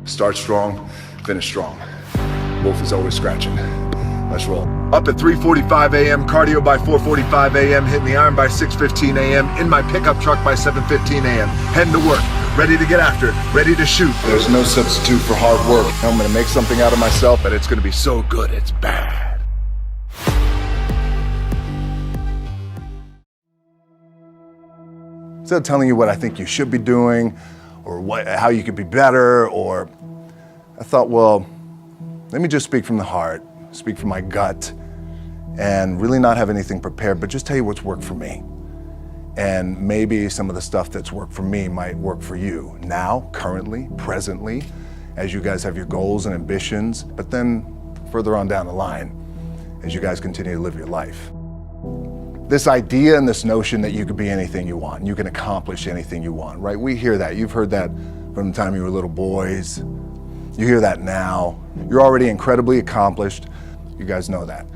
Start strong, finish strong. Wolf is always scratching. Let's roll. Up at 3:45 a.m., cardio by 4:45 a.m., hitting the iron by 6:15 a.m., in my pickup truck by 7:15 a.m., heading to work, ready to get after it, ready to shoot. There's no substitute for hard work. I'm gonna make something out of myself, but it's gonna be so good, it's bad. Instead of telling you what I think you should be doing, or how you could be better, or I thought, well, let me just speak from the heart, speak from my gut, and really not have anything prepared, but just tell you what's worked for me. And maybe some of the stuff that's worked for me might work for you now, currently, presently, as you guys have your goals and ambitions, but then further on down the line, as you guys continue to live your life. This idea and this notion that you could be anything you want, and you can accomplish anything you want, right? We hear that. You've heard that from the time you were little boys. You hear that now. You're already incredibly accomplished. You guys know that.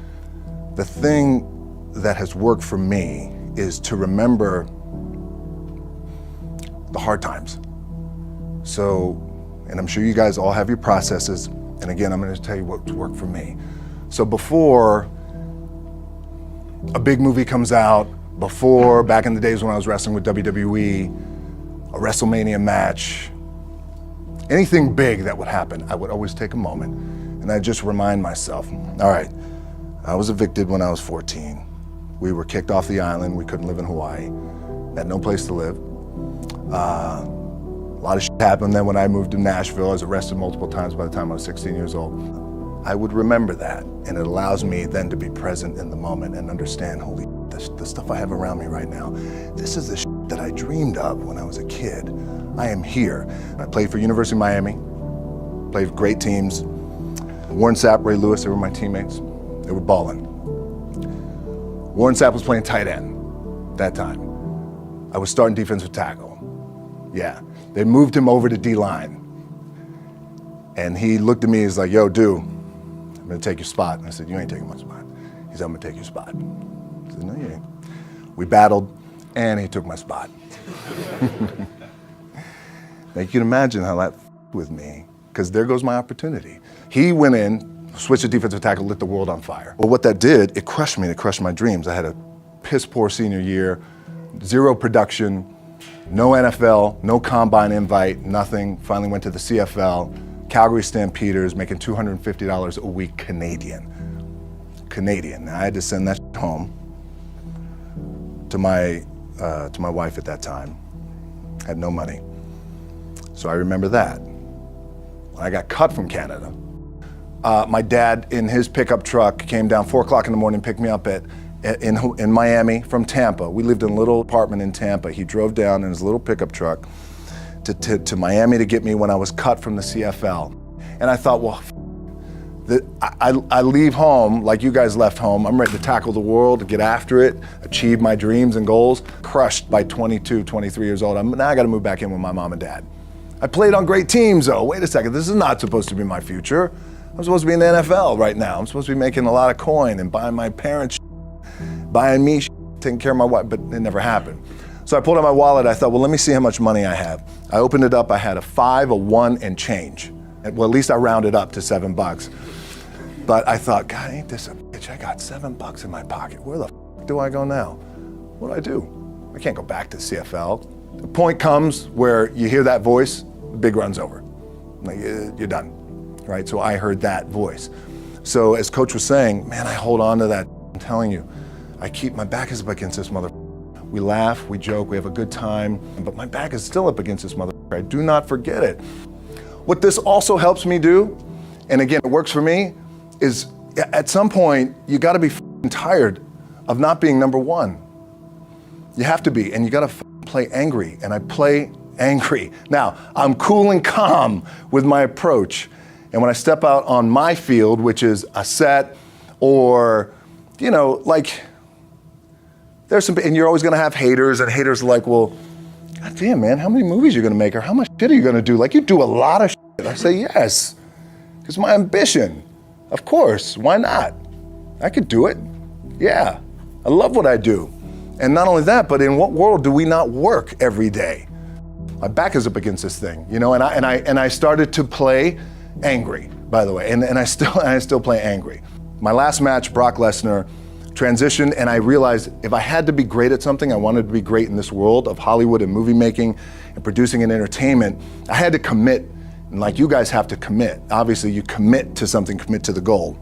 The thing that has worked for me is to remember the hard times. So, and I'm sure you guys all have your processes. And again, I'm going to tell you what's worked for me. So before a big movie comes out, before, back in the days when I was wrestling with WWE, a WrestleMania match, anything big that would happen, I would always take a moment and I'd just remind myself, all right, I was evicted when I was 14. We were kicked off the island. We couldn't live in Hawaii. Had no place to live. A lot of shit happened then when I moved to Nashville. I was arrested multiple times by the time I was 16 years old. I would remember that, and it allows me then to be present in the moment and understand, holy, the stuff I have around me right now, this is the shit that I dreamed of when I was a kid. I am here. I played for University of Miami, played for great teams. Warren Sapp, Ray Lewis, they were my teammates. They were balling. Warren Sapp was playing tight end that time. I was starting defensive tackle. Yeah, they moved him over to D-line. And he looked at me, he's like, yo, dude, I'm gonna take your spot. And I said, you ain't taking my spot. He said, I'm gonna take your spot. I said, no, you ain't. We battled, and he took my spot. Now you can imagine how that with me, because there goes my opportunity. He went in, switched to defensive tackle, lit the world on fire. Well, what that did, it crushed me, it crushed my dreams. I had a piss poor senior year, zero production, no NFL, no combine invite, nothing. Finally went to the CFL. Calgary Stampeders, making $250 a week Canadian. Now I had to send that home to my wife at that time. Had no money. So I remember that. When I got cut from Canada, my dad in his pickup truck came down 4 o'clock in the morning, picked me up in Miami from Tampa. We lived in a little apartment in Tampa. He drove down in his little pickup truck to Miami to get me when I was cut from the CFL. And I thought, well, I leave home like you guys left home. I'm ready to tackle the world, to get after it, achieve my dreams and goals. Crushed by 22, 23 years old. Now I gotta move back in with my mom and dad. I played on great teams though. Wait a second, this is not supposed to be my future. I'm supposed to be in the NFL right now. I'm supposed to be making a lot of coin and buying my parents buying me taking care of my wife, but it never happened. So I pulled out my wallet, I thought, well, let me see how much money I have. I opened it up, I had a 5, a 1, and change. Well, at least I rounded up to $7. But I thought, God, ain't this a bitch? I got $7 in my pocket. Where the f do I go now? What do I do? I can't go back to CFL. The point comes where you hear that voice, the big run's over. Like, you're done, right? So I heard that voice. So as Coach was saying, man, I hold on to that. I'm telling you, I keep, my back is up against this mother. We laugh, we joke, we have a good time, but my back is still up against this mother. I do not forget it. What this also helps me do, and again, it works for me, is at some point, you gotta be tired of not being number one. You have to be, and you gotta play angry, and I play angry. Now, I'm cool and calm with my approach, and when I step out on my field, which is a set, or, you know, like, there's some, and you're always gonna have haters, and haters are like, well, God damn, man, how many movies are you gonna make, or how much shit are you gonna do? Like, you do a lot of shit. I say, yes, it's my ambition. Of course, why not? I could do it. Yeah, I love what I do. And not only that, but in what world do we not work every day? my back is up against this thing, you know, and I started to play angry, by the way, and I still play angry. My last match, Brock Lesnar, transitioned, and I realized if I had to be great at something, I wanted to be great in this world of Hollywood and movie making and producing and entertainment, I had to commit, and like you guys have to commit. Obviously, you commit to something, commit to the goal.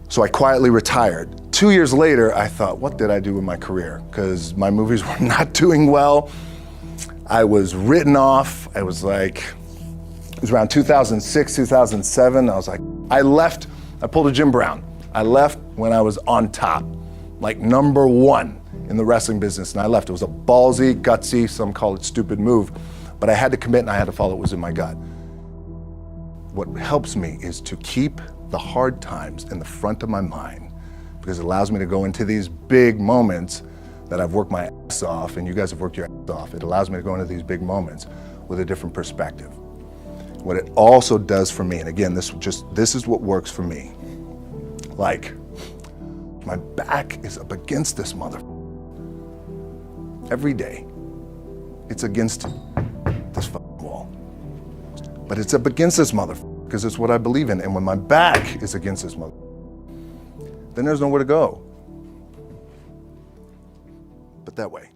So I quietly retired. 2 years later, I thought, what did I do with my career? Because my movies were not doing well. I was written off. It was around 2006, 2007. I was like, I pulled a Jim Brown. I left when I was on top, like number one in the wrestling business, and I left. It was a ballsy, gutsy, some call it stupid move, but I had to commit and I had to follow what was in my gut. What helps me is to keep the hard times in the front of my mind, because it allows me to go into these big moments that I've worked my ass off, and you guys have worked your ass off. It allows me to go into these big moments with a different perspective. What it also does for me, and again, this is what works for me. Like, my back is up against this mother. Every day, it's against this wall. But it's up against this mother because it's what I believe in. And when my back is against this mother, then there's nowhere to go but that way.